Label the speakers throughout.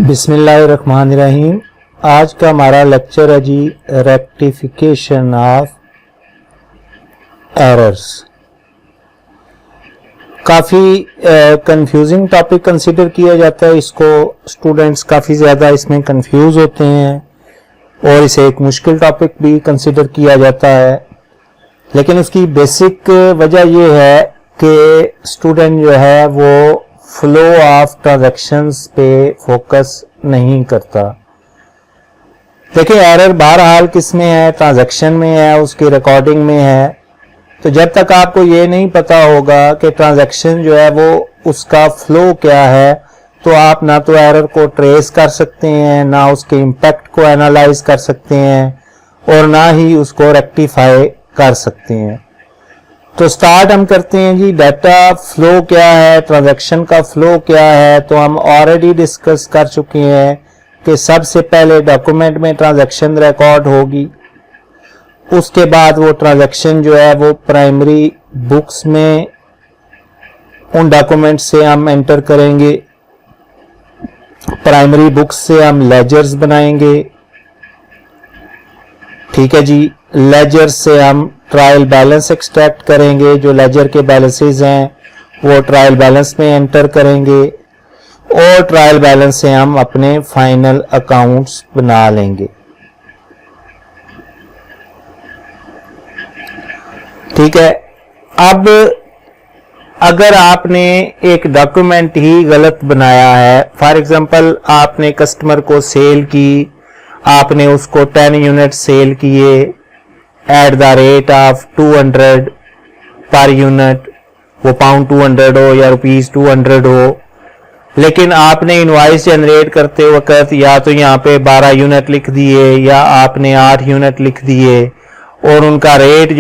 Speaker 1: बिस्मिल्लाहिर्रहमानिर्रहीम। आज का हमारा लेक्चर है जी रेक्टिफिकेशन ऑफ एरर्स। काफ़ी कंफ्यूजिंग टॉपिक कंसीडर किया जाता है। इसको स्टूडेंट्स काफ़ी ज़्यादा इसमें कंफ्यूज होते हैं और इसे एक मुश्किल टॉपिक भी कंसीडर किया जाता है, लेकिन उसकी बेसिक वजह यह है कि स्टूडेंट जो है वो फ्लो ऑफ ट्रांजैक्शंस पे फोकस नहीं करता। देखिए, एरर बहरहाल किस में है? ट्रांजैक्शन में है, उसकी रिकॉर्डिंग में है। तो जब तक आपको ये नहीं पता होगा कि ट्रांजैक्शन जो है वो उसका फ्लो क्या है, तो आप ना तो एरर को ट्रेस कर सकते हैं, ना उसके इम्पैक्ट को एनालाइज कर सकते हैं और ना ही उसको रेक्टिफाई कर सकते हैं। तो स्टार्ट हम करते हैं जी। डाटा फ्लो क्या है, ट्रांजैक्शन का फ्लो क्या है? तो हम ऑलरेडी डिस्कस कर चुके हैं कि सबसे पहले डॉक्यूमेंट में ट्रांजैक्शन रिकॉर्ड होगी, उसके बाद वो ट्रांजैक्शन जो है वो प्राइमरी बुक्स में उन डॉक्यूमेंट से हम एंटर करेंगे। प्राइमरी बुक्स से हम लेजर्स बनाएंगे, ठीक है जी। लेजर से हम ट्रायल बैलेंस एक्सट्रैक्ट करेंगे, जो लेजर के बैलेंसेस हैं वो ट्रायल बैलेंस में एंटर करेंगे और ट्रायल बैलेंस से हम अपने फाइनल अकाउंट्स बना लेंगे, ठीक है। अब अगर आपने एक डॉक्यूमेंट ही गलत बनाया है, फॉर एग्जांपल आपने कस्टमर को सेल की, आपने उसको 10 यूनिट सेल किए at the rate of 200 per unit, वो पाउंड 200 हो या रुपीज 200 हो, लेकिन आपने इनवॉइस जनरेट करते वक्त या तो यहाँ पे 12 यूनिट लिख दिए या आपने 8 यूनिट लिख दिए और उनका रेट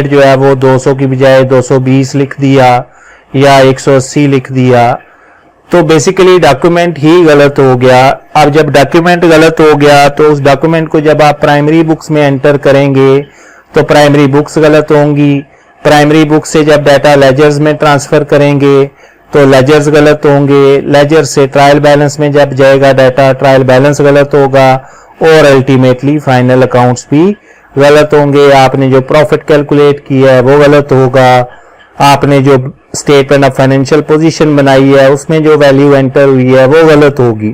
Speaker 1: जो है वो 200 की बजाय 220 लिख दिया या 180 लिख दिया, तो बेसिकली डॉक्यूमेंट ही गलत हो गया। अब जब डॉक्यूमेंट गलत हो गया तो उस डॉक्यूमेंट को जब आप प्राइमरी बुक्स में एंटर करेंगे तो प्राइमरी बुक्स गलत होंगी। प्राइमरी बुक्स से जब डाटा लेजर्स में ट्रांसफर करेंगे तो लेजर्स गलत होंगे। लेजर से ट्रायल बैलेंस में जब जाएगा डाटा, ट्रायल बैलेंस गलत होगा और अल्टीमेटली फाइनल अकाउंट्स भी गलत होंगे। आपने जो प्रॉफिट कैलकुलेट किया है वो गलत होगा, आपने जो स्टेटमेंट ऑफ फाइनेंशियल पोजीशन बनाई है उसमें जो वैल्यू एंटर हुई है वो गलत होगी।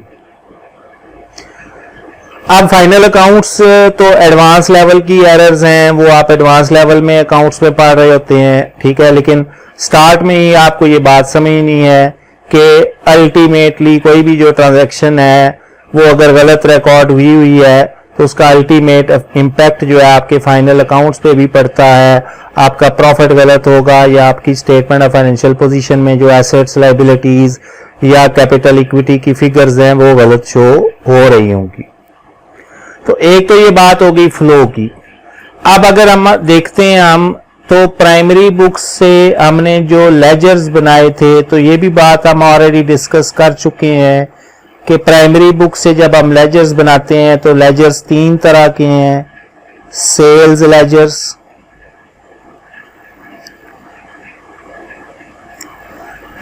Speaker 1: अब फाइनल अकाउंट्स तो एडवांस लेवल की एरर्स हैं, वो आप एडवांस लेवल में अकाउंट्स में पढ़ रहे होते हैं, ठीक है। लेकिन स्टार्ट में ही आपको ये बात समझनी है कि अल्टीमेटली कोई भी जो ट्रांजैक्शन है वो अगर गलत रिकॉर्ड हुई है तो उसका अल्टीमेट इम्पैक्ट जो है आपके फाइनल अकाउंट्स पे भी पड़ता है। आपका प्रॉफिट गलत होगा या आपकी स्टेटमेंट ऑफ फाइनेंशियल पोजीशन में जो एसेट्स, लायबिलिटीज या कैपिटल इक्विटी की फिगर्स हैं वो गलत शो हो रही होंगी। तो एक तो ये बात हो गई फ्लो की। अब अगर हम देखते हैं तो प्राइमरी बुक्स से हमने जो लेजर्स बनाए थे, तो ये भी बात हम ऑलरेडी डिस्कस कर चुके हैं कि प्राइमरी बुक से जब हम लेजर्स बनाते हैं तो लेजर्स 3 तरह के हैं: सेल्स लेजर्स,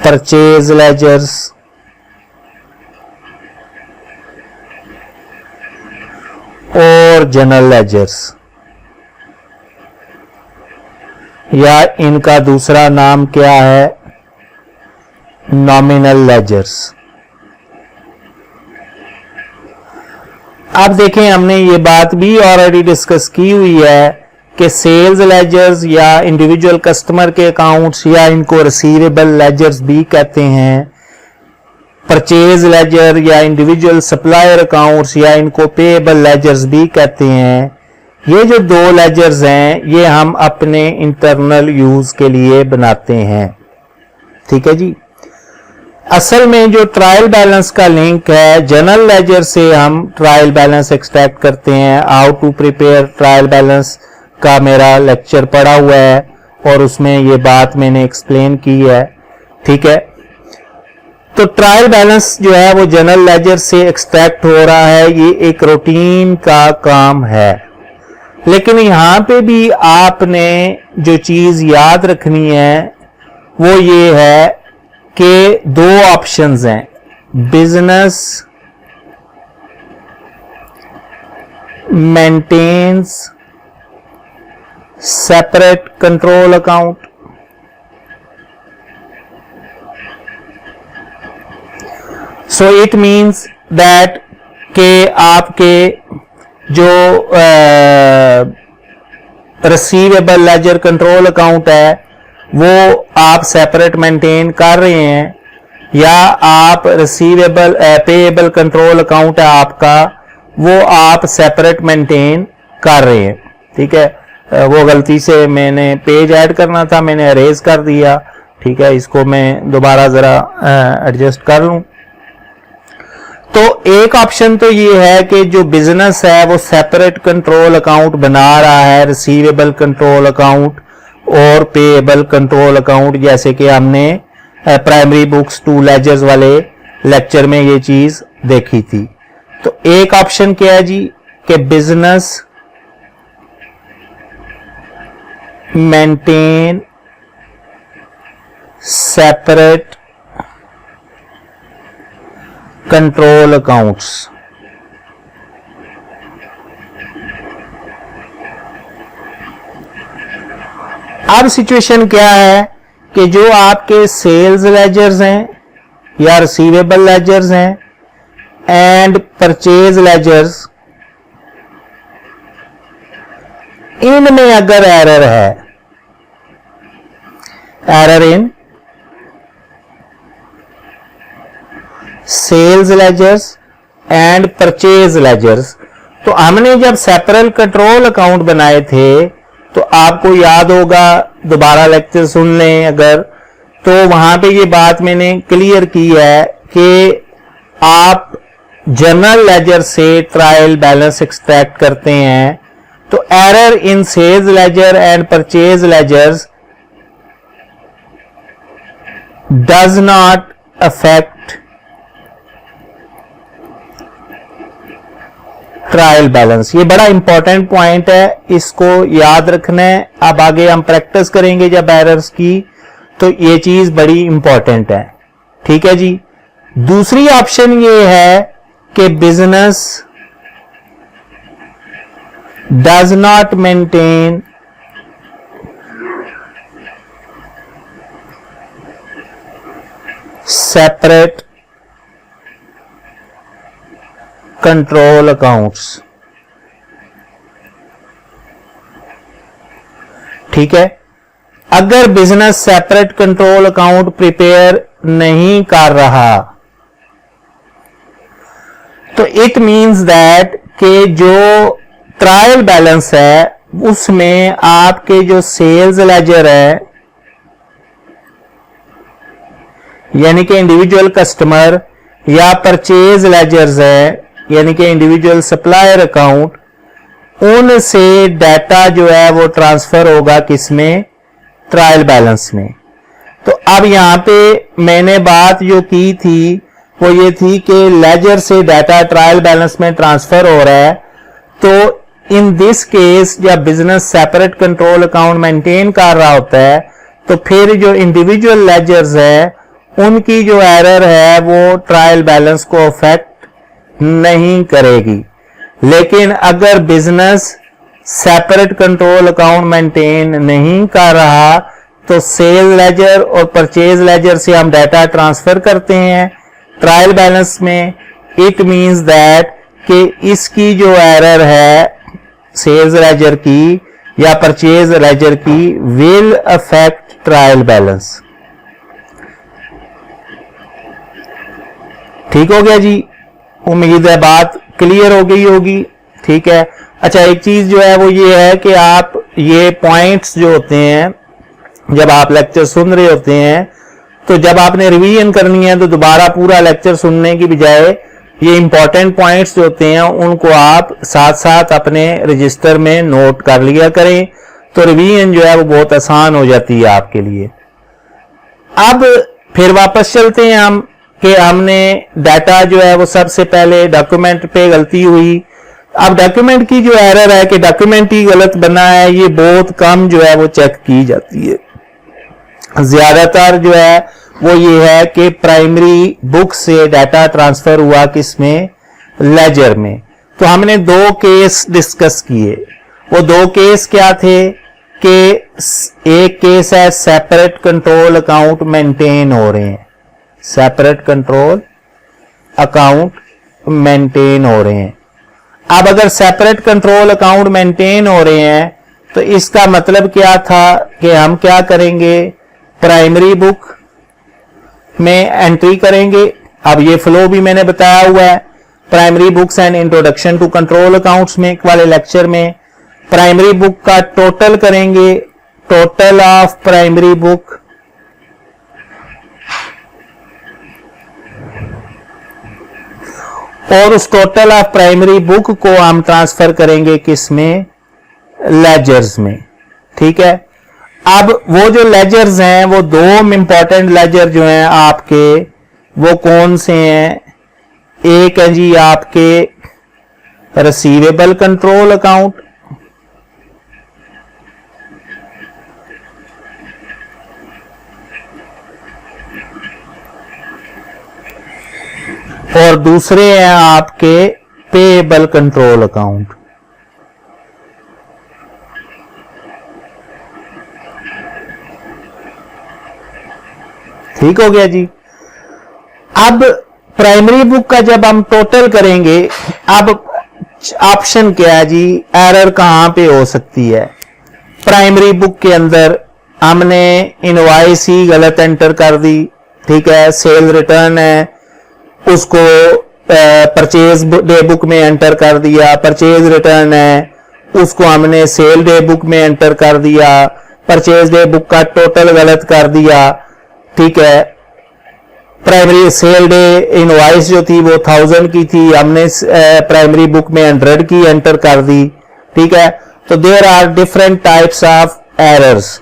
Speaker 1: परचेज लेजर्स और जनरल लेजर्स, या इनका दूसरा नाम क्या है, नॉमिनल लेजर्स। अब देखें, हमने ये बात भी ऑलरेडी डिस्कस की हुई है कि सेल्स लेजर्स या इंडिविजुअल कस्टमर के अकाउंट्स या इनको रिसीवेबल लेजर्स भी कहते हैं, परचेज लेजर या इंडिविजुअल सप्लायर अकाउंट्स या इनको पेएबल लेजर्स भी कहते हैं। ये जो 2 लेजर्स हैं ये हम अपने इंटरनल यूज के लिए बनाते हैं, ठीक है जी। असल में जो ट्रायल बैलेंस का लिंक है, जनरल लेजर से हम ट्रायल बैलेंस एक्सट्रैक्ट करते हैं। How to prepare trial balance का मेरा लेक्चर पड़ा हुआ है और उसमें ये बात मैंने एक्सप्लेन की है, ठीक है। तो ट्रायल बैलेंस जो है वो जनरल लेजर से एक्सट्रैक्ट हो रहा है, ये एक रूटीन का काम है। लेकिन यहां पे भी आपने जो चीज याद रखनी है वो ये है कि 2 ऑप्शंस हैं। business maintains separate control account. So it means that के आपके जो रिसीवेबल लेजर कंट्रोल अकाउंट है वो आप सेपरेट मेंटेन कर रहे हैं, या आप रिसीवेबल पेएबल कंट्रोल अकाउंट है आपका, वो आप सेपरेट मेंटेन कर रहे हैं। ठीक है, वो गलती से मैंने पेज ऐड करना था, मैंने अरेज कर दिया। ठीक है, इसको मैं दोबारा जरा एडजस्ट कर लूं। तो एक ऑप्शन तो ये है कि जो बिजनेस है वो सेपरेट कंट्रोल अकाउंट बना रहा है, रिसीवेबल कंट्रोल अकाउंट और पेएबल कंट्रोल अकाउंट, जैसे कि हमने प्राइमरी बुक्स टू लेजर्स वाले लेक्चर में ये चीज देखी थी। तो एक ऑप्शन क्या है जी कि business maintain separate control accounts. अब सिचुएशन क्या है कि जो आपके सेल्स लेजर्स हैं या रिसीवेबल लेजर्स हैं एंड परचेज लेजर्स, इनमें अगर एरर है, error in sales ledgers and purchase ledgers, तो हमने जब सेपरेट कंट्रोल अकाउंट बनाए थे तो आपको याद होगा, दोबारा लेक्चर सुन लें अगर, तो वहां पे ये बात मैंने क्लियर की है कि आप जनरल लेजर से ट्रायल बैलेंस एक्सट्रैक्ट करते हैं, तो error in sales ledger and purchase ledgers does not affect trial balance. ये बड़ा इंपॉर्टेंट पॉइंट है, इसको याद रखना है। अब आगे हम प्रैक्टिस करेंगे जब एरर्स की, तो ये चीज बड़ी इंपॉर्टेंट है। ठीक है जी। दूसरी ऑप्शन ये है कि business does not maintain separate control accounts. ठीक है, अगर business separate control account prepare नहीं कर रहा तो इट मींस दैट कि जो ट्रायल बैलेंस है उसमें आपके जो सेल्स लेजर है, यानी कि इंडिविजुअल कस्टमर, या परचेज लेजर्स है यानी कि इंडिविजुअल सप्लायर अकाउंट, उनसे डाटा जो है वो ट्रांसफर होगा किसमें, ट्रायल बैलेंस में। तो अब यहां पे मैंने बात जो की थी वो ये थी कि लेजर से डाटा ट्रायल बैलेंस में ट्रांसफर हो रहा है, तो इन दिस केस जब business separate control account maintain कर रहा होता है तो फिर जो इंडिविजुअल लेजर्स है उनकी जो एरर है वो ट्रायल बैलेंस को अफेक्ट नहीं करेगी। लेकिन अगर business separate control account maintain नहीं कर रहा तो सेल लेजर और परचेज लेजर से हम डाटा ट्रांसफर करते हैं ट्रायल बैलेंस में। इट मींस दैट कि इसकी जो एरर है सेल्स लेजर की या परचेज लेजर की विल अफेक्ट ट्रायल बैलेंस। ठीक हो गया जी, उम्मीद है बात क्लियर हो गई होगी। ठीक है, अच्छा एक चीज जो है वो ये है कि आप ये पॉइंट्स जो होते हैं जब आप लेक्चर सुन रहे होते हैं तो जब आपने रिवीजन करनी है तो दोबारा पूरा लेक्चर सुनने की बजाय ये इंपॉर्टेंट पॉइंट्स जो होते हैं उनको आप साथ साथ अपने रजिस्टर में नोट कर लिया करें, तो रिवीजन जो है वो बहुत आसान हो जाती है आपके लिए। अब फिर वापस चलते हैं हम कि हमने डाटा जो है वो सबसे पहले डॉक्यूमेंट पे गलती हुई। अब डॉक्यूमेंट की जो एरर है कि डॉक्यूमेंट ही गलत बना है, ये बहुत कम जो है वो चेक की जाती है। ज्यादातर जो है वो ये है कि प्राइमरी बुक से डाटा ट्रांसफर हुआ किसमें, लेजर में। तो हमने दो केस डिस्कस किए। वो दो केस क्या थे कि एक केस है सेपरेट कंट्रोल अकाउंट मेंटेन हो रहे हैं, सेपरेट कंट्रोल अकाउंट मेंटेन हो रहे हैं। अब अगर सेपरेट कंट्रोल अकाउंट मेंटेन हो रहे हैं तो इसका मतलब क्या था कि हम क्या करेंगे, प्राइमरी बुक में एंट्री करेंगे। अब ये फ्लो भी मैंने बताया हुआ है, primary books and introduction to control accounts में वाले लेक्चर में प्राइमरी बुक का टोटल करेंगे, टोटल ऑफ प्राइमरी बुक और उस टोटल ऑफ प्राइमरी बुक को हम ट्रांसफर करेंगे किसमें, लेजर्स में। ठीक है। अब वो जो लेजर्स हैं, वो दो इंपॉर्टेंट लेजर जो हैं आपके, वो कौन से हैं, एक है जी आपके रिसीवेबल कंट्रोल अकाउंट, और दूसरे हैं आपके पेएबल कंट्रोल अकाउंट। ठीक हो गया जी। अब प्राइमरी बुक का जब हम टोटल करेंगे, अब ऑप्शन क्या है जी, एरर कहां पे हो सकती है। प्राइमरी बुक के अंदर हमने इनवॉइस ही गलत एंटर कर दी, ठीक है, सेल रिटर्न है उसको परचेज डे बुक में एंटर कर दिया, परचेज रिटर्न है उसको हमने सेल डे बुक में एंटर कर दिया, परचेज डे बुक का टोटल गलत कर दिया। ठीक है, प्राइमरी सेल डे इनवॉइस जो थी वो 1000 की थी, हमने प्राइमरी बुक में 100 की एंटर कर दी। ठीक है, तो there are different types of errors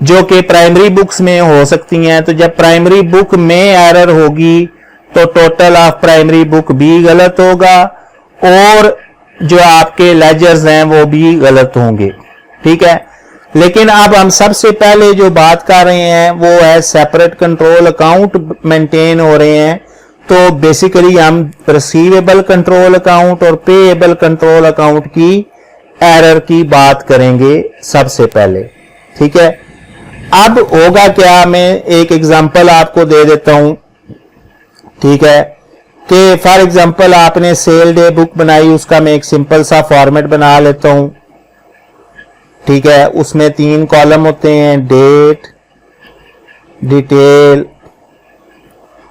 Speaker 1: जो कि प्राइमरी बुक्स में हो सकती हैं। तो जब प्राइमरी बुक में एरर होगी तो टोटल ऑफ प्राइमरी बुक भी गलत होगा और जो आपके लेजर्स हैं वो भी गलत होंगे। ठीक है, लेकिन अब हम सबसे पहले जो बात कर रहे हैं वो है सेपरेट कंट्रोल अकाउंट मेंटेन हो रहे हैं। तो बेसिकली हम रिसीवेबल कंट्रोल अकाउंट और पेएबल कंट्रोल अकाउंट की एरर की बात करेंगे सबसे पहले। ठीक है, अब होगा क्या, मैं एक एग्जांपल आपको दे देता हूं। ठीक है, कि फॉर एग्जांपल आपने सेल डे बुक बनाई, उसका मैं एक सिंपल सा फॉर्मेट बना लेता हूं। ठीक है, उसमें 3 कॉलम होते हैं, डेट, डिटेल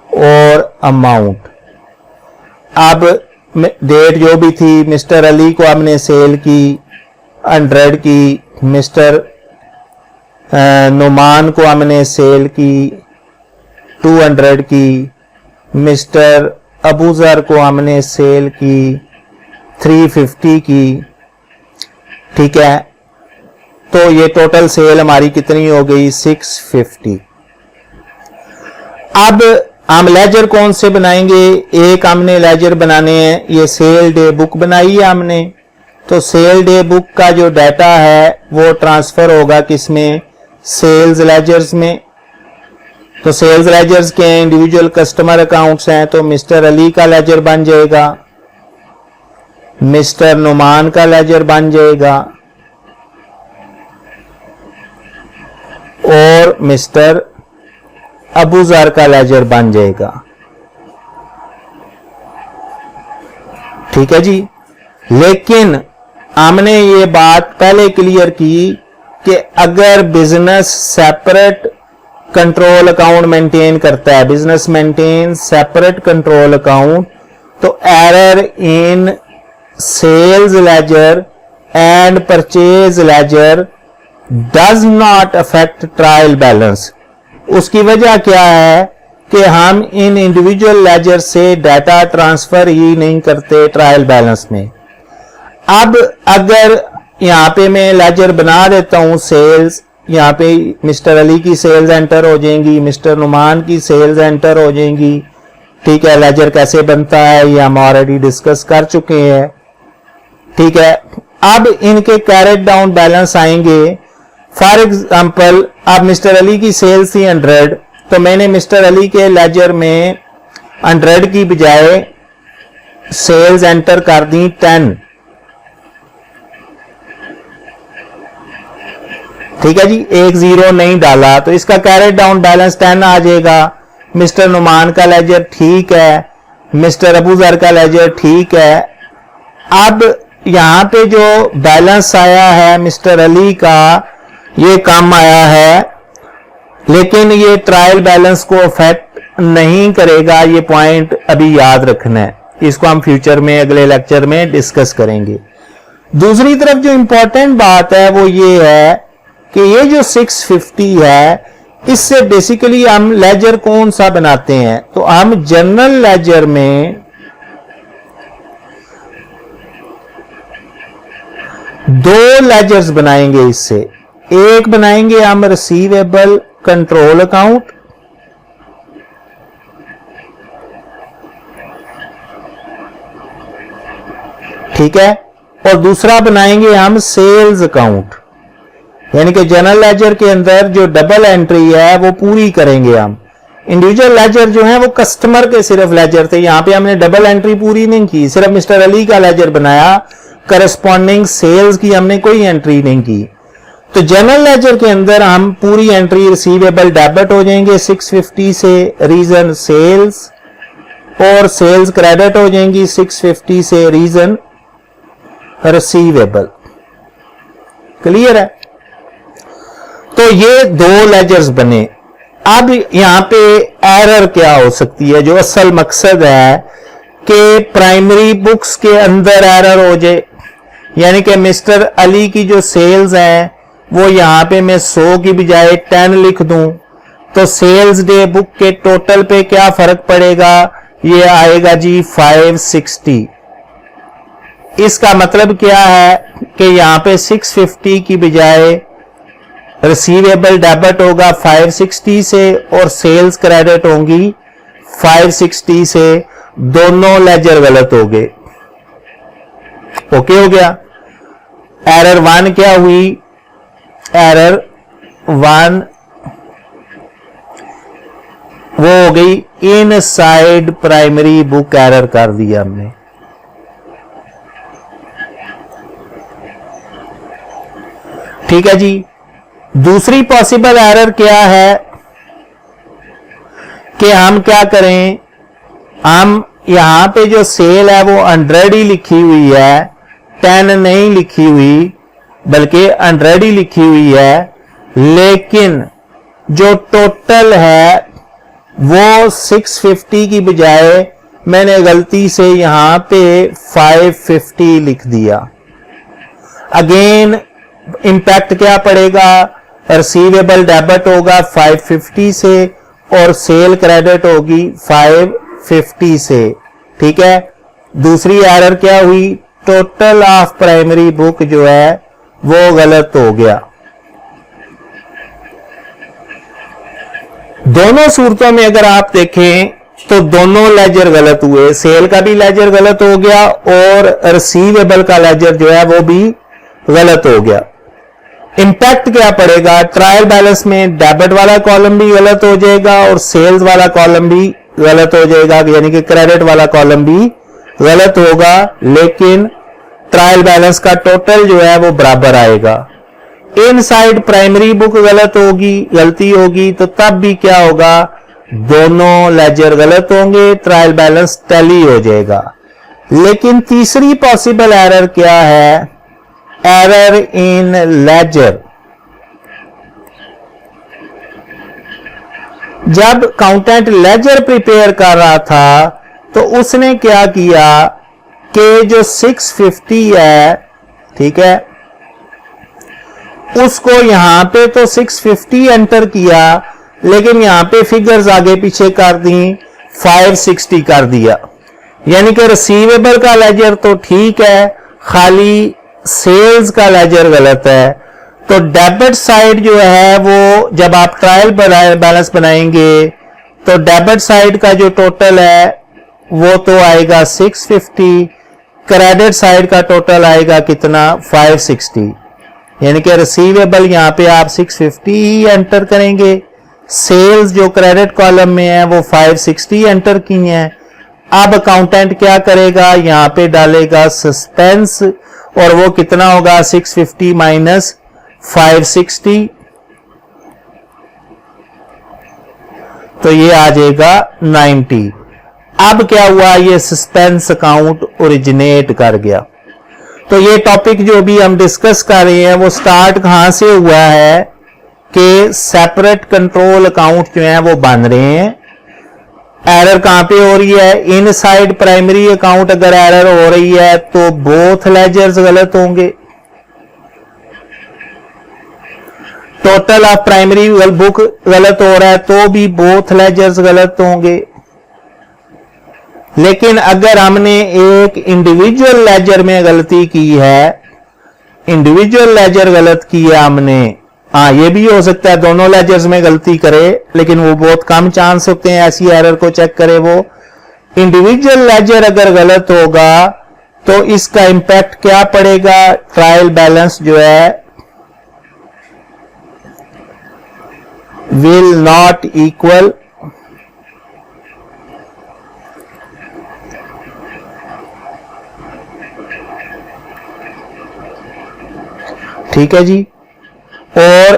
Speaker 1: और अमाउंट। अब डेट जो भी थी, मिस्टर अली को हमने सेल की 100 की, मिस्टर नुमान को हमने सेल की 200 की, मिस्टर अबूजर को हमने सेल की 350 की। ठीक है, तो ये टोटल सेल हमारी कितनी हो गई, 650। अब हम लेजर कौन से बनाएंगे, एक हमने लेजर बनाने हैं, ये सेल डे बुक बनाई है हमने। तो सेल डे बुक का जो डाटा है वो ट्रांसफर होगा किसमें, सेल्स लेजर्स में। तो सेल्स लेजर्स के इंडिविजुअल कस्टमर अकाउंट्स हैं, तो मिस्टर अली का लेजर बन जाएगा, मिस्टर नुमान का लेजर बन जाएगा और मिस्टर अबूजर का लेजर बन जाएगा। ठीक है जी, लेकिन हमने ये बात पहले क्लियर की कि अगर business separate control account maintain करता है, business maintain separate control account, तो error in sales ledger and purchase ledger does not affect trial balance. उसकी वजह क्या है कि हम इन इंडिविजुअल लेजर से डाटा ट्रांसफर ही नहीं करते ट्रायल बैलेंस में। अब अगर यहां पे मैं लेजर बना देता हूं सेल्स, यहाँ पे मिस्टर अली की सेल्स एंटर हो जाएंगी, मिस्टर नुमान की सेल्स एंटर हो जाएंगी। ठीक है, लेजर कैसे बनता है ये हम ऑलरेडी डिस्कस कर चुके हैं। ठीक है, अब इनके कैरेट डाउन बैलेंस आएंगे। फॉर एग्जांपल अब मिस्टर अली की सेल्स थी 100 तो मैंने मिस्टर अली के लेजर में 100 की बजाय सेल्स एंटर कर दी 10। ठीक है जी, एक जीरो नहीं डाला तो इसका कैरेट डाउन बैलेंस 10 आ जाएगा। मिस्टर नुमान का लेजर ठीक है, मिस्टर अबूजर का लेजर ठीक है। अब यहां पे जो बैलेंस आया है मिस्टर अली का, ये कम आया है, लेकिन ये ट्रायल बैलेंस को अफेक्ट नहीं करेगा। ये पॉइंट अभी याद रखना है, इसको हम फ्यूचर में अगले लेक्चर में डिस्कस करेंगे। दूसरी तरफ जो इंपॉर्टेंट बात है वो ये है कि ये जो 650 है, इससे बेसिकली हम लेजर कौन सा बनाते हैं, तो हम जनरल लेजर में दो लेजर्स बनाएंगे। इससे एक बनाएंगे हम रिसीवेबल कंट्रोल अकाउंट, ठीक है, और दूसरा बनाएंगे हम सेल्स अकाउंट। यानी कि जनरल लेजर के अंदर जो डबल एंट्री है वो पूरी करेंगे हम। इंडिविजुअल लेजर जो है वो कस्टमर के सिर्फ लेजर थे, यहां पे हमने डबल एंट्री पूरी नहीं की, सिर्फ मिस्टर अली का लेजर बनाया, करस्पॉन्डिंग सेल्स की हमने कोई एंट्री नहीं की। तो जनरल लेजर के अंदर हम पूरी एंट्री रिसीवेबल डेबिट हो जाएंगे 650 से, रीजन सेल्स, और सेल्स क्रेडिट हो जाएंगी 650 से, रीजन रिसीवेबल। क्लियर है? तो ये दो लेजर्स बने। अब यहां पे एरर क्या हो सकती है, जो असल मकसद है कि प्राइमरी बुक्स के अंदर एरर हो जाए। यानी कि मिस्टर अली की जो सेल्स हैं वो यहां पे मैं 100 की बजाय 10 लिख दूं, तो सेल्स डे बुक के टोटल पे क्या फर्क पड़ेगा, ये आएगा जी 560। इसका मतलब क्या है कि यहां पे 650 की बजाय रिसीवेबल डेबिट होगा 560 से और सेल्स क्रेडिट होंगी 560 से, दोनों लेजर गलत हो गए। ओके हो गया। एरर 1 क्या हुई, एरर 1 वो हो गई इनसाइड प्राइमरी बुक एरर कर दिया हमने। ठीक है जी। दूसरी पॉसिबल एरर क्या है कि हम क्या करें, हम यहां पे जो सेल है वो 100 ही लिखी हुई है, 10 नहीं लिखी हुई, बल्कि 100 ही लिखी हुई है, लेकिन जो टोटल है वो 650 की बजाय मैंने गलती से यहां पे 550 लिख दिया। अगेन इंपैक्ट क्या पड़ेगा, रिसीवेबल डेबिट होगा 550 से और सेल क्रेडिट होगी 550 से। ठीक है। दूसरी एरर क्या हुई, टोटल ऑफ प्राइमरी बुक जो है वो गलत हो गया। दोनों सूरतों में अगर आप देखें तो दोनों लेजर गलत हुए, सेल का भी लेजर गलत हो गया और रिसीवेबल का लेजर जो है वो भी गलत हो गया। इंपैक्ट क्या पड़ेगा, ट्रायल बैलेंस में डेबिट वाला कॉलम भी गलत हो जाएगा और सेल्स वाला कॉलम भी गलत हो जाएगा, यानी कि क्रेडिट वाला कॉलम भी गलत होगा, लेकिन ट्रायल बैलेंस का टोटल जो है वो बराबर आएगा। इनसाइड प्राइमरी बुक गलती होगी तो तब भी क्या होगा, दोनों लेजर गलत होंगे, ट्रायल बैलेंस टैली हो जाएगा। लेकिन तीसरी पॉसिबल एरर क्या है, एरर इन लेजर। जब अकाउंटेंट लेजर प्रिपेयर कर रहा था तो उसने क्या किया कि जो 650 है, ठीक है, उसको यहां पे तो 650 एंटर किया, लेकिन यहां पे फिगर्स आगे पीछे कर दी, 560 कर दिया। यानी कि रिसीवेबल का लेजर तो ठीक है, खाली सेल्स का लेजर गलत है। तो डेबिट साइड जो है वो जब आप ट्रायल बैलेंस बनाएंगे तो डेबिट साइड का जो टोटल है वो तो आएगा 650, क्रेडिट साइड का टोटल आएगा कितना, 560। यानी कि रिसीवेबल यहां पे आप 650 ही एंटर करेंगे, सेल्स जो क्रेडिट कॉलम में है वो 560 एंटर की हैं। अब अकाउंटेंट क्या करेगा, यहां पे डालेगा सस्पेंस और वो कितना होगा 650 माइनस 560, तो ये आ जाएगा 90। अब क्या हुआ, ये सस्पेंस अकाउंट ओरिजिनेट कर गया। तो ये टॉपिक जो भी हम डिस्कस कर रहे हैं वो स्टार्ट कहां से हुआ है कि सेपरेट कंट्रोल अकाउंट जो है वो बन रहे हैं। एरर कहां पे हो रही है, इनसाइड प्राइमरी अकाउंट अगर एरर हो रही है तो बोथ लेजर्स गलत होंगे। टोटल ऑफ प्राइमरी बुक गलत हो रहा है तो भी बोथ लेजर्स गलत होंगे। लेकिन अगर हमने एक इंडिविजुअल लेजर में गलती की है, इंडिविजुअल लेजर गलत की है हमने, हाँ ये भी हो सकता है दोनों लेजर्स में गलती करे, लेकिन वो बहुत कम चांस होते हैं ऐसी एरर को चेक करे। वो इंडिविजुअल लेजर अगर गलत होगा तो इसका इंपैक्ट क्या पड़ेगा, ट्रायल बैलेंस जो है विल नॉट इक्वल, ठीक है जी। और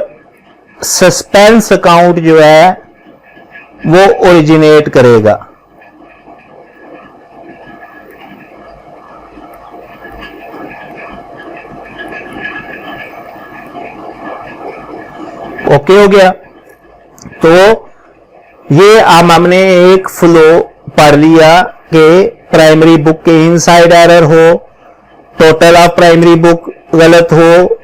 Speaker 1: सस्पेंस अकाउंट जो है वो ओरिजिनेट करेगा। ओके हो गया। तो ये हमने एक फ्लो पढ़ लिया कि प्राइमरी बुक के इनसाइड एरर हो, टोटल ऑफ प्राइमरी बुक गलत हो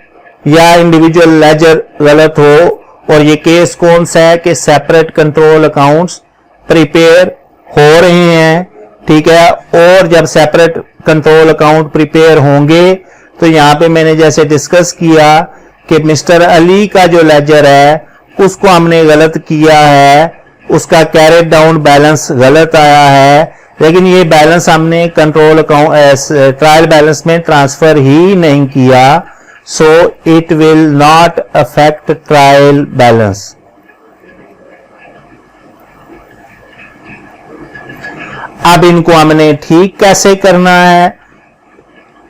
Speaker 1: या इंडिविजुअल लेजर गलत हो। और ये केस कौन सा है कि सेपरेट कंट्रोल अकाउंट्स प्रिपेयर हो रहे हैं, ठीक है। और जब सेपरेट कंट्रोल अकाउंट प्रिपेयर होंगे तो यहां पे मैंने जैसे डिस्कस किया कि मिस्टर अली का जो लेजर है उसको हमने गलत किया है, उसका कैरेट डाउन बैलेंस गलत आया है, लेकिन ये बैलेंस हमने कंट्रोल अकाउंट ट्रायल बैलेंस में ट्रांसफर ही नहीं किया, so it will not affect trial balance। अब इनको हमने ठीक कैसे करना है,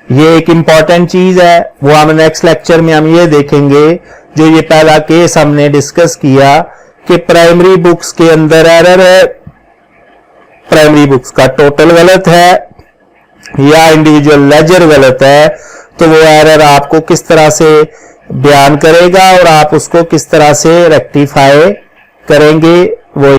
Speaker 1: ये एक इंपॉर्टेंट चीज है, वो हम नेक्स्ट लेक्चर में हम ये देखेंगे। जो ये पहला केस हमने डिस्कस किया कि प्राइमरी बुक्स के अंदर एरर है, प्राइमरी बुक्स का टोटल गलत है या इंडिविजुअल लेजर गलत है, तो वो एरर आपको किस तरह से बयान करेगा और आप उसको किस तरह से रेक्टिफाई करेंगे।